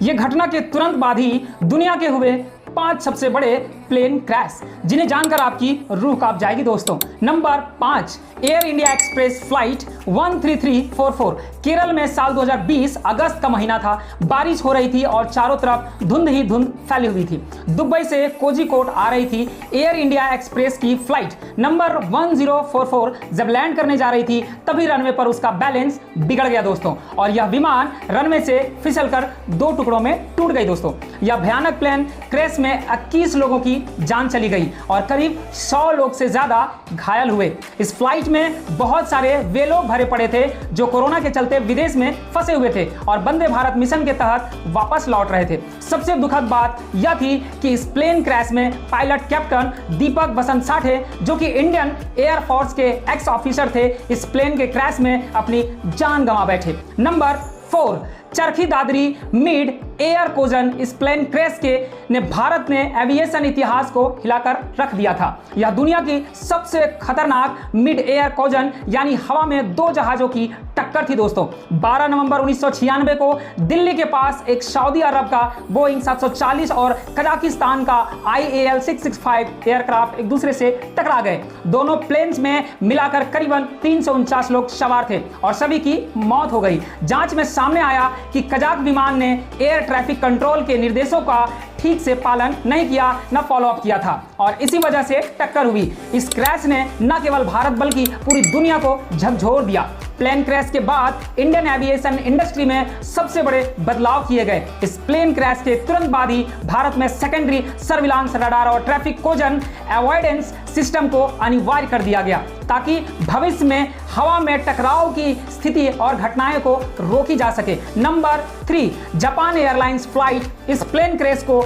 ये घटना के तुरंत बाद ही दुनिया के हुए 5 सबसे बड़े प्लेन क्रैश, जिन्हें जानकर आपकी रूह कांप जाएगी दोस्तों। Number 5, air India express flight 13344। Kerala में साल 2020 अगस्त का महीना था। बारिश हो रही थी और चारों तरफ धुंध ही धुंध फैली हुई थी। दुबई से कोझिकोड आ रही थी एयर इंडिया एक्सप्रेस की फ्लाइट नंबर 1044 जब लैंड करने जा रही थी तभी रनवे पर उसका बैलेंस बिगड़ गया दोस्तों, और यह विमान रनवे से फिसलकर 2 टुकड़ों में टूट गई दोस्तों। यह भयानक प्लेन क्रैश में 21 लोगों की जान चली गई और करीब 100 लोग से ज्यादा घायल हुए। इस फ्लाइट में बहुत सारे वे लोग भरे पड़े थे जो कोरोना के चलते विदेश में फंसे हुए थे और वंदे भारत मिशन के तहत वापस लौट रहे थे। सबसे दुखद बात यह थी कि इस प्लेन क्रैश में पायलट कैप्टन दीपक बसंत साठे, जो कि इंडियन एयर फोर्स के एक्स ऑफिसर थे, इस प्लेन के क्रैश में अपनी जान गंवा बैठे। Number 4, Charkhi Dadri mid air cogen. इस प्लेन क्रैश ने भारत में एविएशन इतिहास को हिलाकर रख दिया था। यह दुनिया की सबसे खतरनाक मिड एयर कोजन यानी हवा में 2 जहाजों की टक्कर थी दोस्तों। 12 नवंबर 1996 को दिल्ली के पास एक सऊदी अरब का बोइंग 740 और कजाकिस्तान का IAL 665 एयरक्राफ्ट एक दूसरे से टकरा गए। दोनों प्लेन्स में मिलाकर करीबन 349 लोग सवार थे और सभी की मौत हो गई। जांच में सामने आया कि कजाक विमान ने एयर ट्रैफिक कंट्रोल के निर्देशों का ठीक से पालन नहीं किया, न फॉलो अप किया था और इसी वजह से टक्कर हुई। इस क्रैश ने न केवल भारत बल्कि पूरी दुनिया को झकझोर दिया। प्लेन क्रैश के बाद इंडियन एविएशन इंडस्ट्री में सबसे बड़े बदलाव किए गए। इस प्लेन क्रैश के तुरंत बाद ही भारत में सेकेंडरी सर्विलांस रडार और ट्रैफिक कोजन अवॉइडेंस सिस्टम को अनिवार्य कर दिया गया ताकि भविष्य में हवा में टकराव की स्थिति और घटनाएं को रोकी जा सके। Number 3, Japan airlines flight. इस प्लेन क्रैश को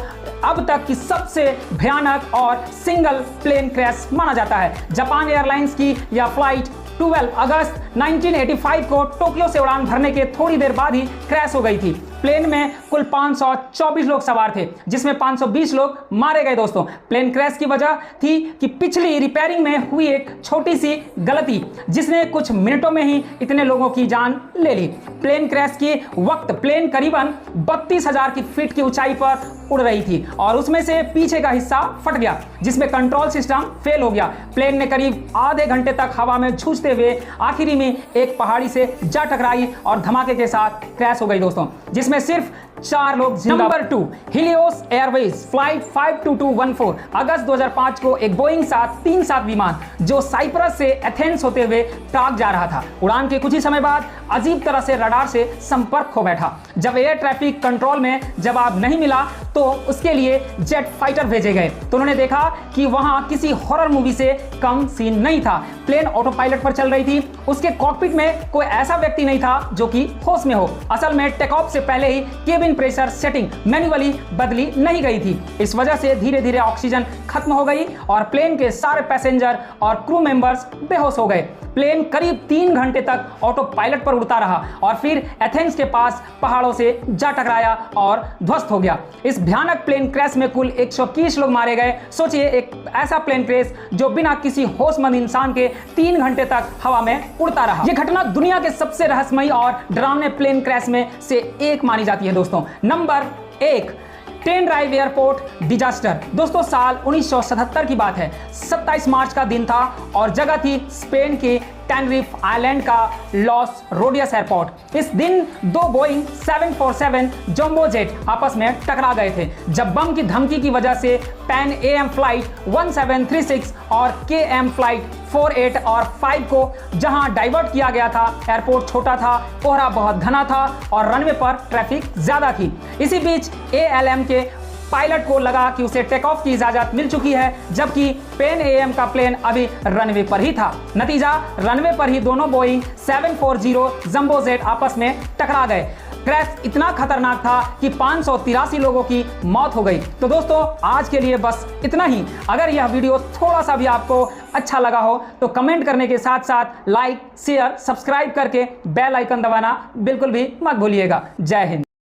अब तक की सबसे भयानक और सिंगल प्लेन क्रैश माना जाता है। जापान एयरलाइंस की यह फ्लाइट 12 अगस्त 1985 को टोक्यो से उड़ान भरने के थोड़ी देर बाद ही क्रैश हो गई थी। प्लेन में कुल 524 लोग सवार थे, जिसमें 520 लोग मारे गए दोस्तों। प्लेन क्रैश की वजह थी कि पिछली रिपेयरिंग में हुई एक छोटी सी गलती, जिसने कुछ मिनटों में ही इतने लोगों की जान ले ली। प्लेन क्रैश के वक्त प्लेन करीबन 32,000 फीट की ऊंचाई पर उड़ रही थी और उसमें से पीछे का हिस्सा फट गया, जिसमें कंट्रोल सिस्टम फेल हो गया। प्लेन ने करीब आधे घंटे तक हवा में जूझते हुए आखिरी में एक पहाड़ी से जा टकराई और धमाके के साथ क्रैश हो गई दोस्तों, जिसमें सिर्फ 4 लोग जिंदा। Number 2, Helios Airways flight 52214। अगस्त 2005 को एक बोइंग 737 विमान जो साइप्रस से एथेंस होते हुए प्राग जा रहा था। उड़ान के कुछ ही समय बाद अजीब तरह से रडार से संपर्क खो बैठा। जब एयर ट्रैफिक कंट्रोल में जवाब नहीं मिला तो उसके लिए जेट फाइटर भेजे गए तो उन्होंने देखा कि वहां किसी हॉरर मूवी से कम सीन नहीं था। प्लेन ऑटो पायलट पर चल रही थी। उसके कॉकपिट में कोई ऐसा व्यक्ति नहीं था जो कि होश में हो। असल में टेक ऑफ से पहले ही केबिन प्रेशर सेटिंग मैन्युअली बदली नहीं गई थी। इस वजह से धीरे धीरे ऑक्सीजन खत्म हो गई और प्लेन के सारे पैसेंजर और क्रू मेंबर्स बेहोश हो गए। प्लेन करीब 3 घंटे तक ऑटो पायलट पर उड़ता रहा और फिर एथेंस के पास पहाड़ों से जा टकराया और ध्वस्त हो गया। इस भयानक प्लेन क्रैश में कुल 121 लोग मारे गए। सोचिए, एक ऐसा प्लेन क्रैश जो बिना किसी होशमंद इंसान के 3 घंटे तक हवा में उड़ता रहा। यह घटना दुनिया के सबसे रहस्यमयी और डरावने प्लेन क्रैश में से एक मानी जाती है दोस्तों। Number 1, ten drive airport disaster. दोस्तों, साल 1977 की बात है। 27 मार्च का दिन था और जगह थी स्पेन के टेनरिफ आइलैंड का लॉस रोडियस एयरपोर्ट। इस दिन 2 बोइंग 747 जंबो जेट आपस में टकरा गए थे जब बम की धमकी की वजह से पैन AM फ्लाइट 1736 और KM फ्लाइट 48 और 5 को जहां डाइवर्ट किया गया था। एयरपोर्ट छोटा था, कोहरा बहुत घना था और रनवे पर ट्रैफिक ज्यादा थी। इसी बीच ALM के पायलट को लगा कि उसे टेक ऑफ की इजाजत मिल चुकी है, जबकि पैन AM का प्लेन अभी रनवे पर ही था। नतीजा, रनवे पर ही दोनों बोइंग 740 जंबो जेट आपस में टकरा गए। क्रैश इतना खतरनाक था कि 583 लोगों की मौत हो गई। तो दोस्तों, आज के लिए बस इतना ही। अगर यह वीडियो थोड़ा सा भी आपको अच्छा लगा हो तो कमेंट करने के साथ साथ लाइक, शेयर, सब्सक्राइब करके बेल आइकन दबाना बिल्कुल भी मत भूलिएगा। जय हिंद।